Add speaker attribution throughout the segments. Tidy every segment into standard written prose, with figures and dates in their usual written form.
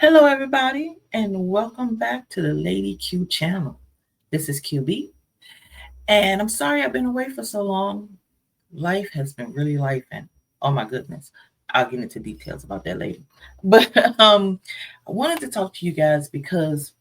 Speaker 1: Hello, everybody, and welcome back to the Lady Q channel. This is QB, and I'm sorry I've been away for so long. Life has been really life, and oh my goodness, I'll get into details about that later. But I wanted to talk to you guys because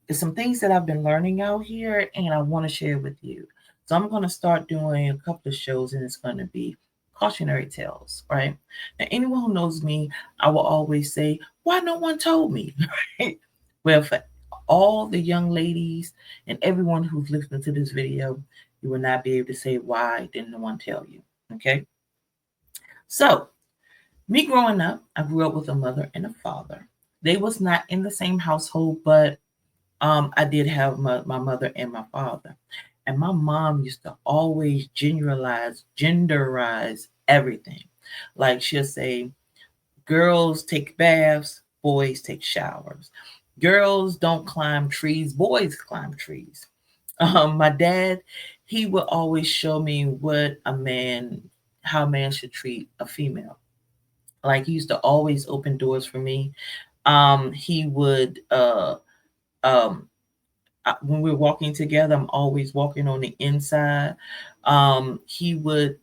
Speaker 1: there's some things that I've been learning out here, and I want to share with you. So I'm going to start doing a couple of shows, and it's going to be cautionary tales, right? Now, anyone who knows me, I will always say, "Why no one told me?" Right? Well, for all the young ladies and everyone who's listening to this video, you will not be able to say why didn't no one tell you. Okay. So me growing up, I grew up with a mother and a father. They was not in the same household, but I did have my mother and my father. And my mom used to always genderize everything. Like she'll say, girls take baths, boys take showers. Girls don't climb trees, boys climb trees. My dad, he would always show me how a man should treat a female. Like he used to always open doors for me. He would um when we're walking together, I'm always walking on the inside. He would,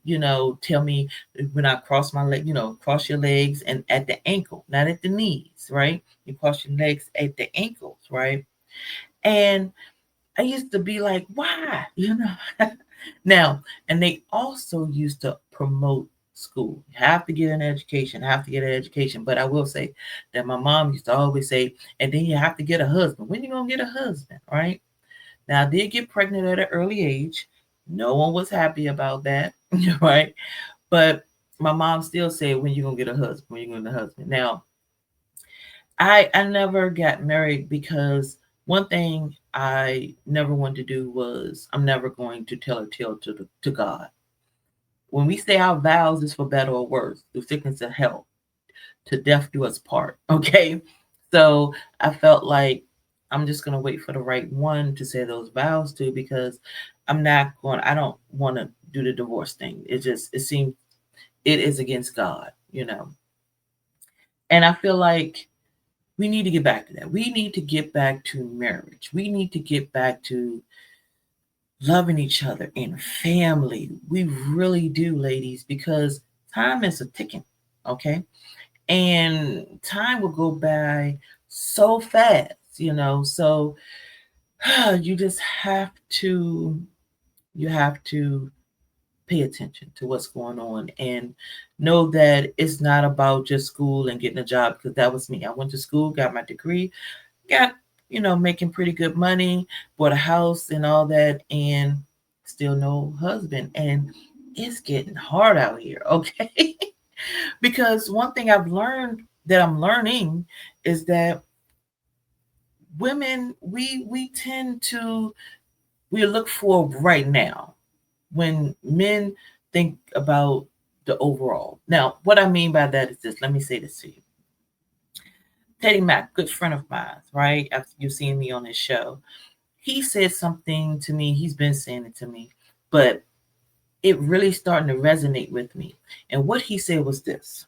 Speaker 1: tell me when I cross my leg, cross your legs and at the ankle, not at the knees, right? You cross your legs at the ankles, right? And I used to be like, why? Now, and they also used to promote school. You have to get an education, have to get an education. But I will say that my mom used to always say, and then you have to get a husband. When you gonna get a husband, right? Now, I did get pregnant at an early age. No one was happy about that, right? But my mom still said, when you gonna get a husband? When you gonna get a husband? Now, I never got married because one thing I never wanted to do was I'm never going to tell a tale to God. When we say our vows is for better or worse, through sickness and health, to death do us part. Okay. So I felt like I'm just gonna wait for the right one to say those vows to because I don't want to do the divorce thing. It seems it is against God. And I feel like we need to get back to that. We need to get back to marriage. We need to get back to loving each other in family. We really do, ladies, because time is a ticking, okay? And time will go by so fast. So you just have to pay attention to what's going on and know that it's not about just school and getting a job because that was me. I went to school, got my degree, got making pretty good money, bought a house and all that, and still no husband. And it's getting hard out here, okay? Because one thing I've learned that I'm learning is that women we tend to we look for right now when men think about the overall. Now, what I mean by that is this. Let me say this to you. Teddy Mack, good friend of mine, right? After you've seen me on his show, he said something to me. He's been saying it to me, but it really starting to resonate with me. And what he said was this: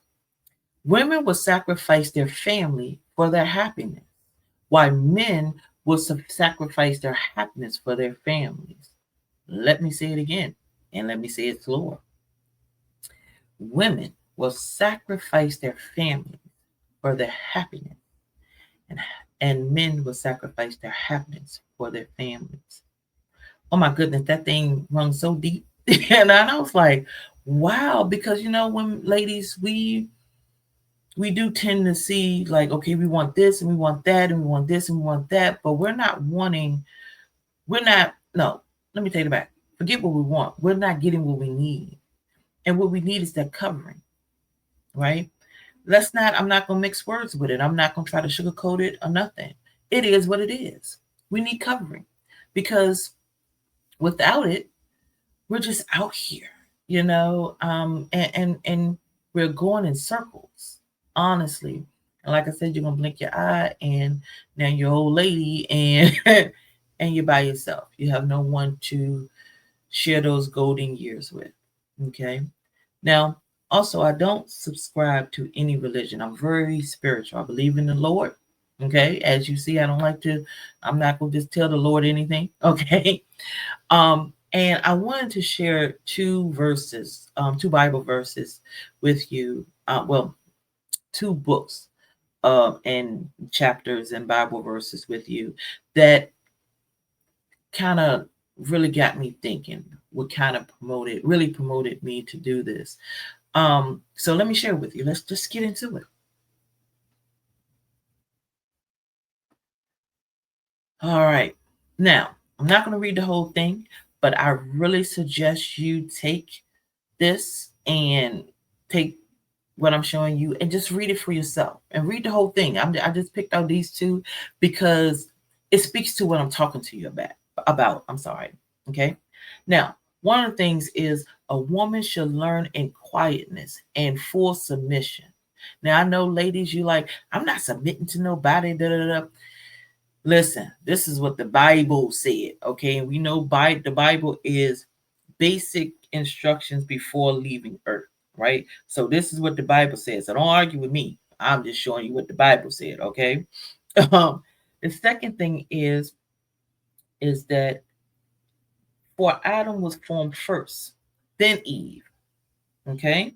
Speaker 1: women will sacrifice their family for their happiness, while men will sacrifice their happiness for their families. Let me say it again, and let me say it slower. Women will sacrifice their families for their happiness, and, and men will sacrifice their happiness for their families. Oh my goodness, that thing rung so deep. And I was like, wow, because when ladies, we do tend to see like, okay, we want this and we want that and we want this and we want that, but we're not, no, let me take it back. Forget what we want. We're not getting what we need. And what we need is that covering, right? I'm not going to mix words with it. I'm not going to try to sugarcoat it or nothing. It is what it is. We need covering because without it, we're just out here, and we're going in circles, honestly. And like I said, you're gonna blink your eye, and now you're old lady, and and you're by yourself. You have no one to share those golden years with. Okay. Now, also, I don't subscribe to any religion. I'm very spiritual. I believe in the Lord. Okay, as you see, I'm not gonna just tell the Lord anything. Okay. And I wanted to share two verses, two Bible verses with you. Well, two books and chapters and Bible verses with you that kind of really got me thinking, what kind of really promoted me to do this. So let me share with you. Let's just get into it. All right. Now, I'm not going to read the whole thing, but I really suggest you take this and take what I'm showing you and just read it for yourself and read the whole thing. I just picked out these two because it speaks to what I'm talking to you about. I'm sorry. Okay. Now, one of the things is a woman should learn in quietness and full submission. Now, I know, ladies, you like, I'm not submitting to nobody. Da, da, da. Listen, this is what the Bible said. Okay. And we know the Bible is basic instructions before leaving earth, right? So this is what the Bible says. So don't argue with me. I'm just showing you what the Bible said, okay? The second thing is that for Adam was formed first, then Eve, okay?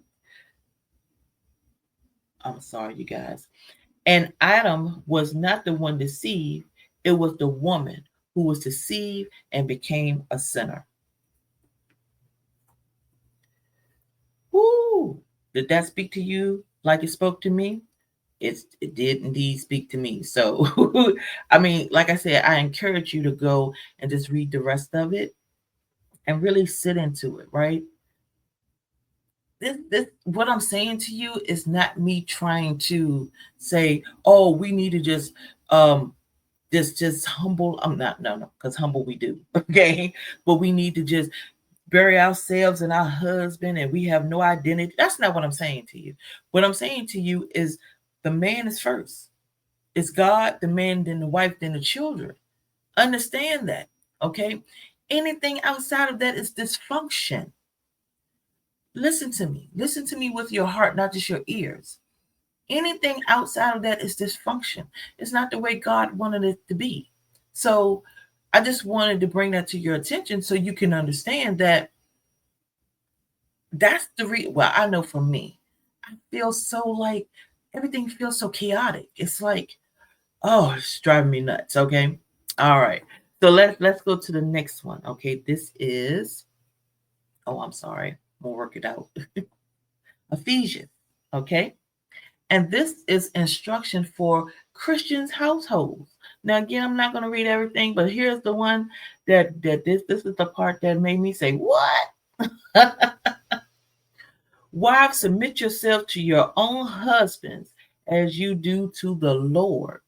Speaker 1: I'm sorry, you guys. And Adam was not the one deceived, it was the woman who was deceived and became a sinner. Woo! Did that speak to you like it spoke to me? It did indeed speak to me. So, I mean, like I said, I encourage you to go and just read the rest of it and really sit into it, right? This what I'm saying to you is not me trying to say, oh, we need to um just humble. I'm not, no, because humble we do, okay? But we need to just bury ourselves in our husband and we have no identity. That's not what I'm saying to you. What I'm saying to you is the man is first. It's God, the man, then the wife, then the children. Understand that, okay? Anything outside of that is dysfunction. Listen to me. Listen to me with your heart, not just your ears. Anything outside of that is dysfunction. It's not the way God wanted it to be. So I just wanted to bring that to your attention so you can understand that that's the well, I know for me, I feel so like everything feels so chaotic. It's like, oh, it's driving me nuts. Okay. All right. So let's go to the next one. Okay. This is, oh, I'm sorry. We'll work it out. Ephesians. Okay. And this is instruction for Christians' households. Now, again, I'm not going to read everything, but here's the one that this is the part that made me say, what? Wives, submit yourself to your own husbands as you do to the Lord.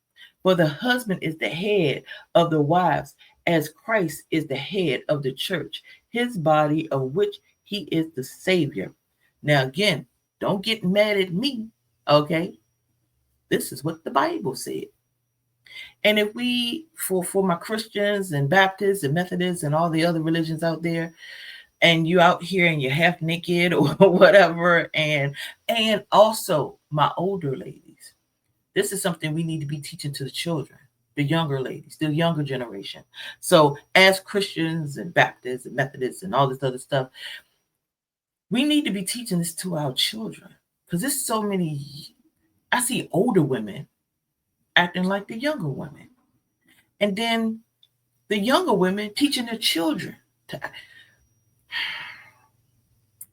Speaker 1: For the husband is the head of the wives, as Christ is the head of the church, his body, of which he is the Savior. Now, again, don't get mad at me, okay? This is what the Bible said. And if we, for my Christians and Baptists and Methodists and all the other religions out there, and you out here and you're half naked or whatever, and also my older ladies, this is something we need to be teaching to the children, the younger ladies, the younger generation. So as Christians and Baptists and Methodists and all this other stuff, we need to be teaching this to our children, because there's so many, I see older women acting like the younger women, and then the younger women teaching their children to,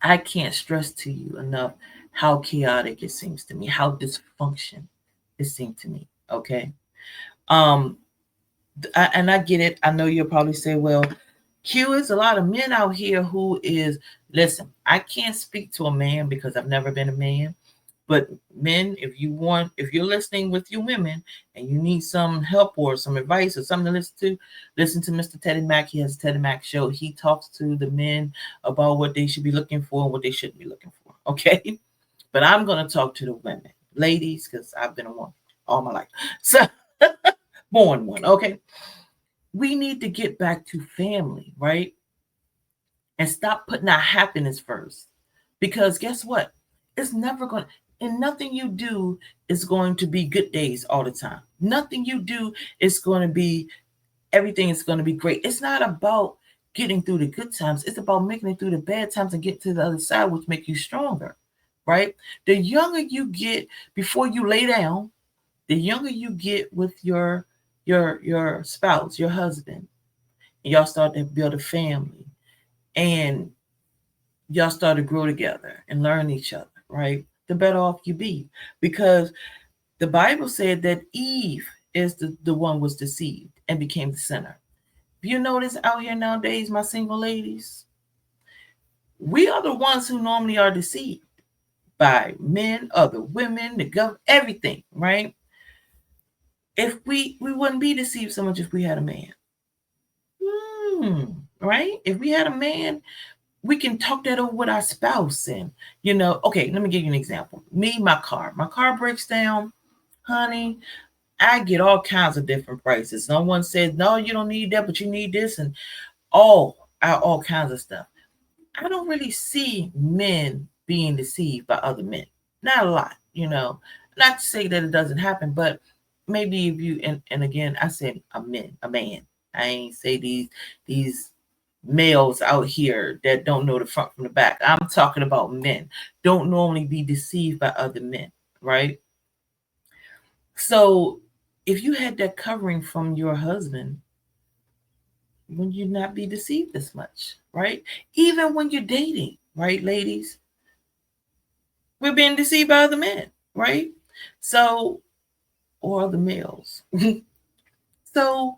Speaker 1: I can't stress to you enough how chaotic it seems to me, how dysfunction it seemed to me. Okay. Um, and I get it. I know you'll probably say, well, Q, is a lot of men out here who is, listen, I can't speak to a man because I've never been a man. But men, if you're listening with you women and you need some help or some advice or something to listen to Mr. Teddy Mack. He has a Teddy Mack show. He talks to the men about what they should be looking for and what they shouldn't be looking for. Okay. But I'm going to talk to the women, ladies, because I've been a woman all my life. So, born one. Okay. We need to get back to family, right? And stop putting our happiness first. Because guess what? It's never going to, And nothing you do is going to be good days all the time. Nothing you do is going to be, everything is going to be great. It's not about getting through the good times. It's about making it through the bad times and get to the other side, which make you stronger, right? The younger you get before you lay down, the younger you get with your spouse, your husband, and y'all start to build a family, and y'all start to grow together and learn each other, right? The better off you be. Because the Bible said that Eve is the one was deceived and became the sinner. If you notice out here nowadays, my single ladies, we are the ones who normally are deceived by men, other women, the government, everything, right? If we wouldn't be deceived so much if we had a man. Right? If we had a man, we can talk that over with our spouse. And, okay, let me give you an example. Me, my car breaks down, honey, I get all kinds of different prices. Someone says, no, you don't need that, but you need this, and all kinds of stuff. I don't really see men being deceived by other men. Not a lot, Not to say that it doesn't happen, but maybe if you, and again, I said a man. I ain't say these males out here that don't know the front from the back. I'm talking about men. Don't normally be deceived by other men, right? So if you had that covering from your husband, would you not be deceived as much, right? Even when you're dating, right, ladies? We're being deceived by other men, right? So, or other males. So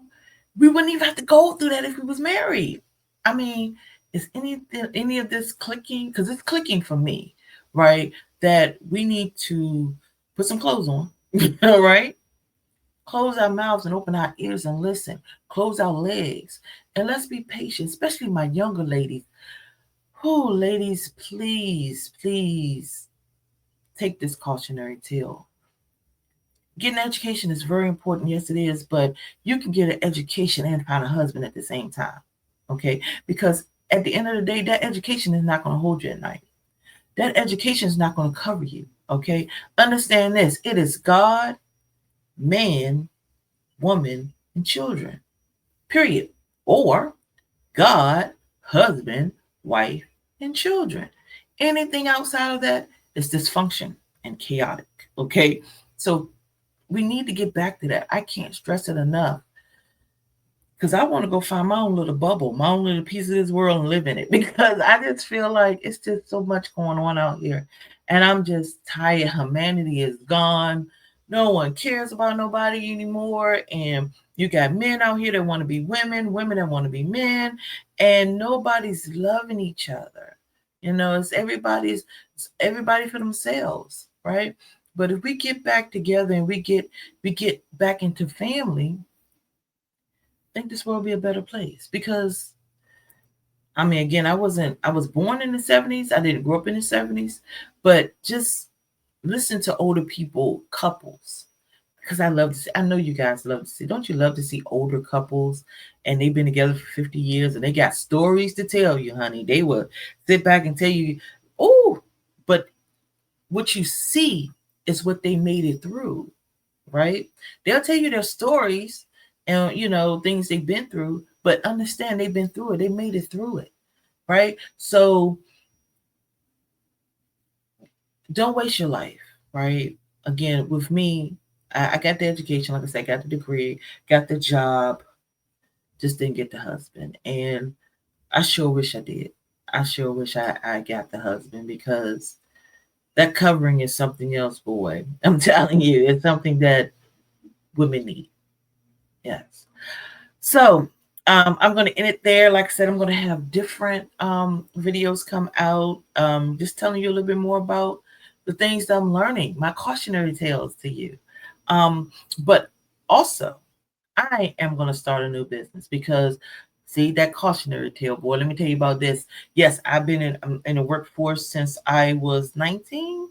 Speaker 1: we wouldn't even have to go through that if we was married. I mean, is any of this clicking? Because it's clicking for me, right? That we need to put some clothes on, all right? Close our mouths and open our ears and listen. Close our legs. And let's be patient, especially my younger ladies. Oh, ladies, please, please take this cautionary tale. Getting an education is very important. Yes, it is. But you can get an education and find a husband at the same time. Okay? Because at the end of the day, that education is not going to hold you at night. That education is not going to cover you. Okay? Understand this. It is God, man, woman, and children. Period. Or God, husband, wife, and children. Anything outside of that is dysfunction and chaotic. Okay? So we need to get back to that. I can't stress it enough. Because I want to go find my own little bubble, my own little piece of this world and live in it. Because I just feel like it's just so much going on out here. And I'm just tired. Humanity is gone. No one cares about nobody anymore. And you got men out here that want to be women, women that want to be men, and nobody's loving each other. It's everybody for themselves, right? But if we get back together and we get back into family, I think this world will be a better place. Because I mean, again, I was born in the 70s. I didn't grow up in the 70s, but just listen to older people, couples, because I love to see, I know you guys love to see, don't you love to see older couples and they've been together for 50 years and they got stories to tell you, honey. They will sit back and tell you, oh, but what you see is what they made it through, right? They'll tell you their stories and, things they've been through, but understand they've been through it. They made it through it, right? So don't waste your life, right? Again, with me, I got the education, like I said, I got the degree, got the job, just didn't get the husband. And I sure wish I did. I sure wish I got the husband, because that covering is something else, boy. I'm telling you, it's something that women need. Yes. So I'm going to end it there. Like I said, I'm going to have different videos come out, just telling you a little bit more about the things that I'm learning, my cautionary tales to you. But also, I am going to start a new business, because see, that cautionary tale, boy, let me tell you about this. Yes, I've been in the workforce since I was 19.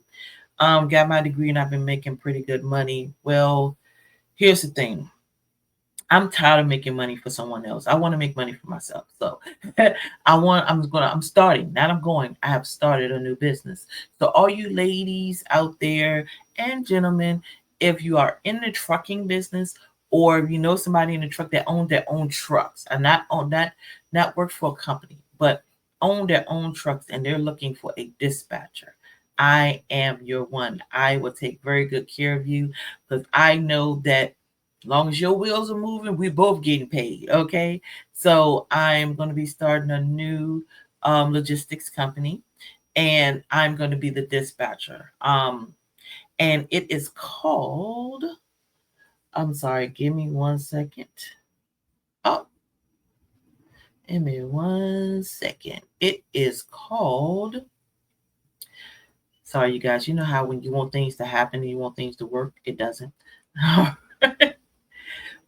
Speaker 1: Got my degree and I've been making pretty good money. Well, here's the thing. I'm tired of making money for someone else. I want to make money for myself. So I'm starting, not I'm going. I have started a new business. So all you ladies out there and gentlemen, if you are in the trucking business or if you know somebody in the truck that owns their own trucks and not work for a company, but own their own trucks and they're looking for a dispatcher. I am your one. I will take very good care of you because I know that long as your wheels are moving, we're both getting paid. Okay. So I'm going to be starting a new logistics company and I'm going to be the dispatcher. And it is called, I'm sorry, give me 1 second. Oh, give me 1 second. It is called, sorry, you guys, you know how when you want things to happen and you want things to work, it doesn't.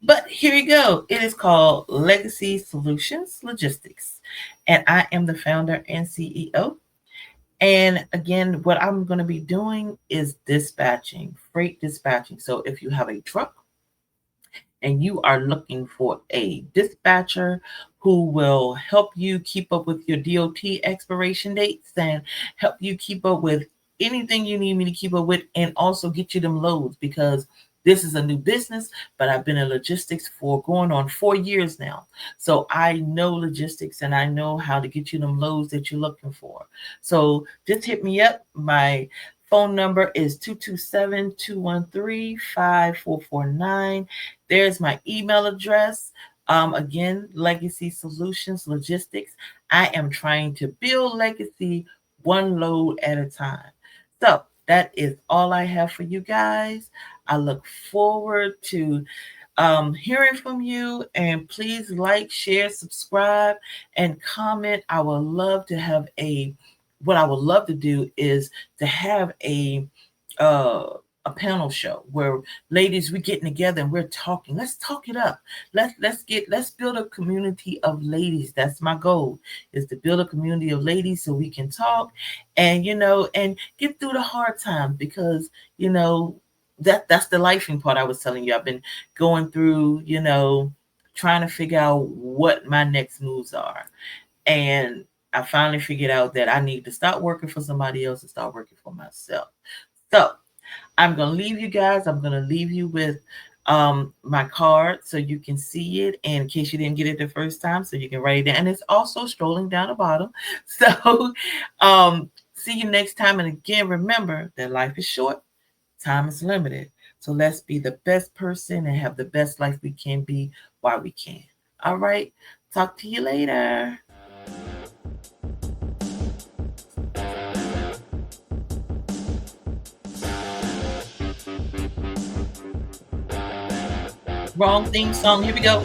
Speaker 1: But here you go. It is called Legacy Solutions Logistics. And I am the founder and CEO. And again, what I'm going to be doing is dispatching, freight dispatching. So if you have a truck and you are looking for a dispatcher who will help you keep up with your DOT expiration dates and help you keep up with anything you need me to keep up with and also get you them loads because this is a new business, but I've been in logistics for going on 4 years now. So I know logistics and I know how to get you them loads that you're looking for. So just hit me up. My phone number is 227-213-5449. There's my email address. Again, Legacy Solutions Logistics. I am trying to build legacy one load at a time. So that is all I have for you guys. I look forward to hearing from you. And please like, share, subscribe, and comment. What I would love to do is to have uh, a panel show where ladies we getting together and we're talking. Let's talk it up. Let's build a community of ladies. That's my goal is to build a community of ladies so we can talk and and get through the hard times because that's the lifing part I was telling you. I've been going through, trying to figure out what my next moves are. And I finally figured out that I need to stop working for somebody else and start working for myself. So I'm going to leave you guys. I'm going to leave you with my card so you can see it. And in case you didn't get it the first time, so you can write it down. And it's also strolling down the bottom. So see you next time. And again, remember that life is short, time is limited. So let's be the best person and have the best life we can be while we can. All right. Talk to you later. Wrong theme song. Here we go.